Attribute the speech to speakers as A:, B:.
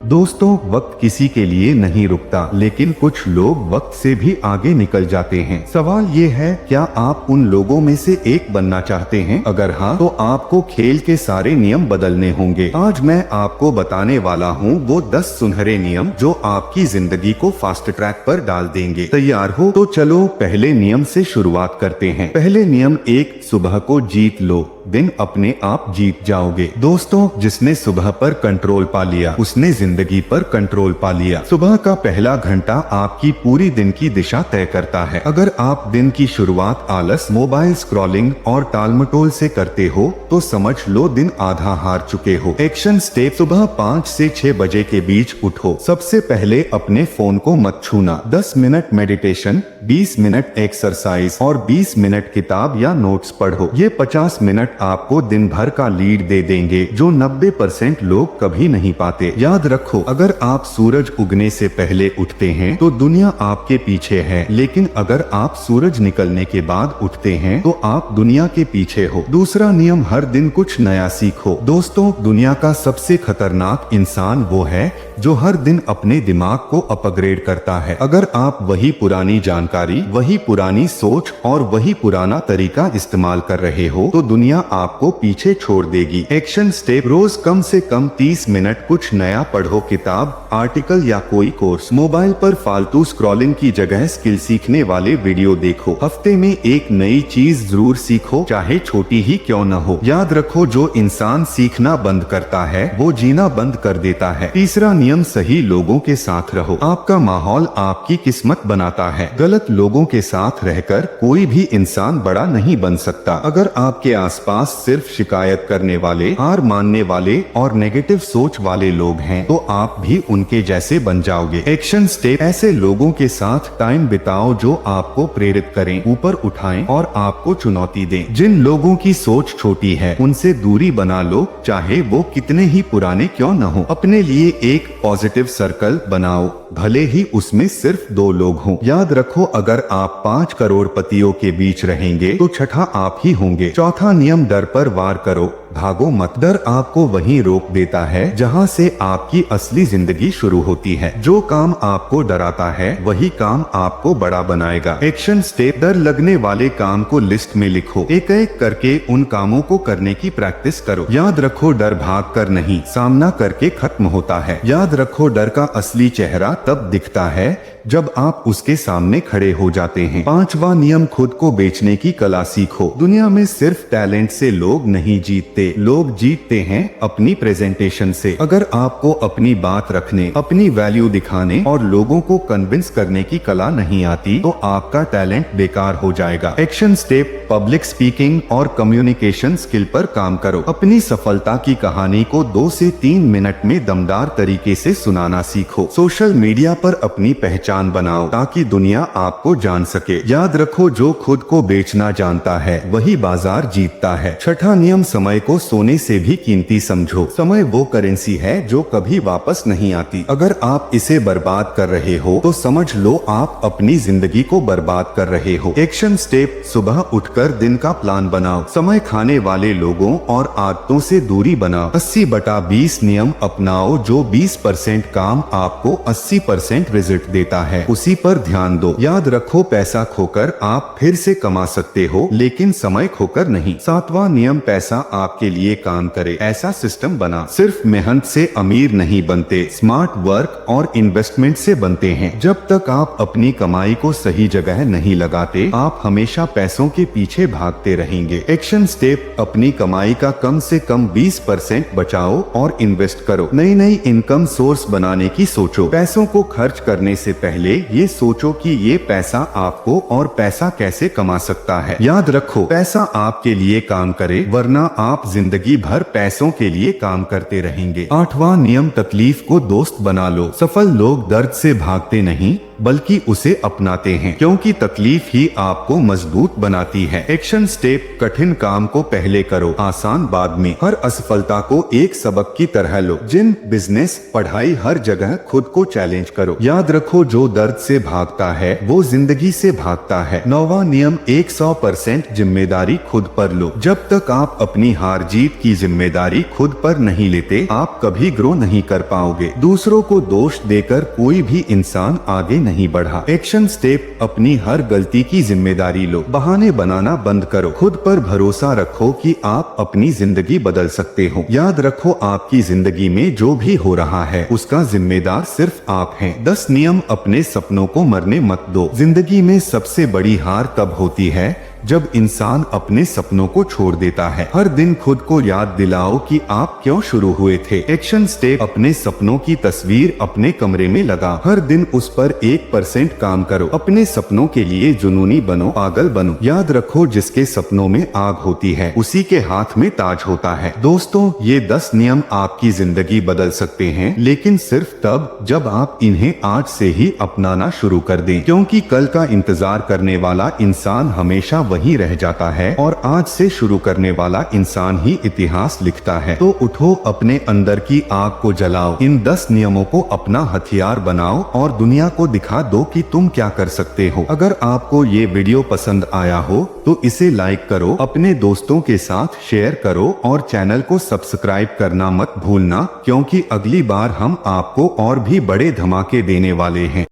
A: दोस्तों, वक्त किसी के लिए नहीं रुकता, लेकिन कुछ लोग वक्त से भी आगे निकल जाते हैं। सवाल ये है, क्या आप उन लोगों में से एक बनना चाहते हैं? अगर हाँ, तो आपको खेल के सारे नियम बदलने होंगे। आज मैं आपको बताने वाला हूँ वो 10 सुनहरे नियम जो आपकी जिंदगी को फास्ट ट्रैक पर डाल देंगे। तैयार हो? तो चलो पहले नियम से शुरुआत करते हैं। पहले नियम 1, सुबह को जीत लो, दिन अपने आप जीत जाओगे। दोस्तों, जिसने सुबह पर कंट्रोल पा लिया उसने जिंदगी पर कंट्रोल पा लिया। सुबह का पहला घंटा आपकी पूरी दिन की दिशा तय करता है। अगर आप दिन की शुरुआत आलस, मोबाइल स्क्रॉलिंग और टालमटोल से करते हो तो समझ लो दिन आधा हार चुके हो। एक्शन स्टेप: सुबह 5 से 6 बजे के बीच उठो। सबसे पहले अपने फोन को मत छूना। 10 मिनट मेडिटेशन, 20 मिनट एक्सरसाइज और 20 मिनट किताब या नोट्स पढ़ो। ये 50 मिनट आपको दिन भर का लीड दे देंगे जो 90% लोग कभी नहीं पाते। याद रखो, अगर आप सूरज उगने से पहले उठते हैं तो दुनिया आपके पीछे है, लेकिन अगर आप सूरज निकलने के बाद उठते हैं तो आप दुनिया के पीछे हो। दूसरा नियम, हर दिन कुछ नया सीखो। दोस्तों, दुनिया का सबसे खतरनाक इंसान वो है जो हर दिन अपने दिमाग को अपग्रेड करता है। अगर आप वही पुरानी जानकारी, वही पुरानी सोच और वही पुराना तरीका इस्तेमाल कर रहे हो तो दुनिया आपको पीछे छोड़ देगी। एक्शन स्टेप: रोज कम से कम 30 मिनट कुछ नया पढ़ो, किताब, आर्टिकल या कोई कोर्स। मोबाइल पर फालतू स्क्रॉलिंग की जगह स्किल सीखने वाले वीडियो देखो। हफ्ते में एक नई चीज जरूर सीखो, चाहे छोटी ही क्यों न हो। याद रखो, जो इंसान सीखना बंद करता है वो जीना बंद कर देता है। तीसरा नियम, सही लोगों के साथ रहो। आपका माहौल आपकी किस्मत बनाता है। गलत लोगों के साथ रहकर कोई भी इंसान बड़ा नहीं बन सकता। अगर आपके आसपास सिर्फ शिकायत करने वाले, हार मानने वाले और नेगेटिव सोच वाले लोग हैं तो आप भी उनके जैसे बन जाओगे। एक्शन स्टेप: ऐसे लोगों के साथ टाइम बिताओ जो आपको प्रेरित करें, ऊपर उठाएं और आपको चुनौती दें। जिन लोगों की सोच छोटी है उनसे दूरी बना लो, चाहे वो कितने ही पुराने क्यों न हो। अपने लिए एक पॉजिटिव सर्कल बनाओ, भले ही उसमें सिर्फ 2 लोग हों। याद रखो, अगर आप 5 करोड़पतियों के बीच रहेंगे तो छठा आप ही होंगे। चौथा नियम, डर पर वार करो, भागो मत। डर आपको वहीं रोक देता है जहां से आपकी असली जिंदगी शुरू होती है। जो काम आपको डराता है वही काम आपको बड़ा बनाएगा। एक्शन स्टेप: डर लगने वाले काम को लिस्ट में लिखो, एक एक करके उन कामों को करने की प्रैक्टिस करो। याद रखो, डर भाग कर नहीं, सामना करके खत्म होता है। याद रखो, डर का असली चेहरा तब दिखता है जब आप उसके सामने खड़े हो जाते हैं। 5वां नियम, खुद को बेचने की कला सीखो। दुनिया में सिर्फ टैलेंट से लोग नहीं जीतते, लोग जीतते हैं अपनी प्रेजेंटेशन से। अगर आपको अपनी बात रखने, अपनी वैल्यू दिखाने और लोगों को कन्विंस करने की कला नहीं आती तो आपका टैलेंट बेकार हो जाएगा। एक्शन स्टेप: पब्लिक स्पीकिंग और कम्युनिकेशन स्किल पर काम करो। अपनी सफलता की कहानी को 2 से 3 मिनट में दमदार तरीके से सुनाना सीखो। सोशल मीडिया पर अपनी पहचान बनाओ ताकि दुनिया आपको जान सके। याद रखो, जो खुद को बेचना जानता है वही बाजार जीतता है। छठा नियम, समय को सोने से भी कीमती समझो। समय वो करेंसी है जो कभी वापस नहीं आती। अगर आप इसे बर्बाद कर रहे हो तो समझ लो आप अपनी जिंदगी को बर्बाद कर रहे हो। एक्शन स्टेप: सुबह उठकर दिन का प्लान बनाओ, समय खाने वाले लोगों और आदतों से दूरी बनाओ। 80/20 नियम अपनाओ, जो 20% काम आपको 80% रिजल्ट देता है, उसी पर ध्यान दो। याद रखो, पैसा खोकर आप फिर से कमा सकते हो लेकिन समय खोकर नहीं। 7वां नियम, पैसा आपके लिए काम करे, ऐसा सिस्टम बना। सिर्फ मेहनत से अमीर नहीं बनते, स्मार्ट वर्क और इन्वेस्टमेंट से बनते हैं। जब तक आप अपनी कमाई को सही जगह नहीं लगाते आप हमेशा पैसों के पीछे भागते रहेंगे। एक्शन स्टेप: अपनी कमाई का कम से कम 20% बचाओ और इन्वेस्ट करो। नई नई इनकम सोर्स बनाने की सोचो। पैसों को खर्च करने से पहले ये सोचो कि ये पैसा आपको और पैसा कैसे कमा सकता है। याद रखो, पैसा आपके लिए काम करे वरना आप जिंदगी भर पैसों के लिए काम करते रहेंगे। 8वां नियम, तकलीफ को दोस्त बना लो। सफल लोग दर्द से भागते नहीं बल्कि उसे अपनाते हैं, क्योंकि तकलीफ ही आपको मजबूत बनाती है। एक्शन स्टेप: कठिन काम को पहले करो, आसान बाद में। हर असफलता को एक सबक की तरह लो। जिम, बिजनेस, पढ़ाई, हर जगह खुद को चैलेंज करो। याद रखो, जो दर्द से भागता है वो जिंदगी से भागता है। 9वां नियम, 100% जिम्मेदारी खुद पर लो। जब तक आप अपनी हार हार जीत की जिम्मेदारी खुद पर नहीं लेते, आप कभी ग्रो नहीं कर पाओगे। दूसरों को दोष देकर कोई भी इंसान आगे नहीं बढ़ा। एक्शन स्टेप, अपनी हर गलती की जिम्मेदारी लो। बहाने बनाना बंद करो। खुद पर भरोसा रखो कि आप अपनी जिंदगी बदल सकते हो। याद रखो, आपकी जिंदगी में जो भी हो रहा है उसका जिम्मेदार सिर्फ आप हैं। 10 नियम, अपने सपनों को मरने मत दो। जिंदगी में सबसे बड़ी हार तब होती है जब इंसान अपने सपनों को छोड़ देता है। हर दिन खुद को याद दिलाओ कि आप क्यों शुरू हुए थे। एक्शन स्टेप, अपने सपनों की तस्वीर अपने कमरे में लगा। हर दिन उस पर 1% काम करो। अपने सपनों के लिए जुनूनी बनो, पागल बनो। याद रखो, जिसके सपनों में आग होती है उसी के हाथ में ताज होता है। दोस्तों, ये 10 नियम आपकी जिंदगी बदल सकते हैं, लेकिन सिर्फ तब जब आप इन्हें आज से ही अपनाना शुरू कर दें, क्योंकि कल का इंतजार करने वाला इंसान हमेशा वही रह जाता है और आज से शुरू करने वाला इंसान ही इतिहास लिखता है। तो उठो, अपने अंदर की आग को जलाओ। इन 10 नियमों को अपना हथियार बनाओ और दुनिया को दिखा दो कि तुम क्या कर सकते हो। अगर आपको ये वीडियो पसंद आया हो तो इसे लाइक करो, अपने दोस्तों के साथ शेयर करो और चैनल को सब्सक्राइब करना मत भूलना, क्योंकि अगली बार हम आपको और भी बड़े धमाके देने वाले हैं।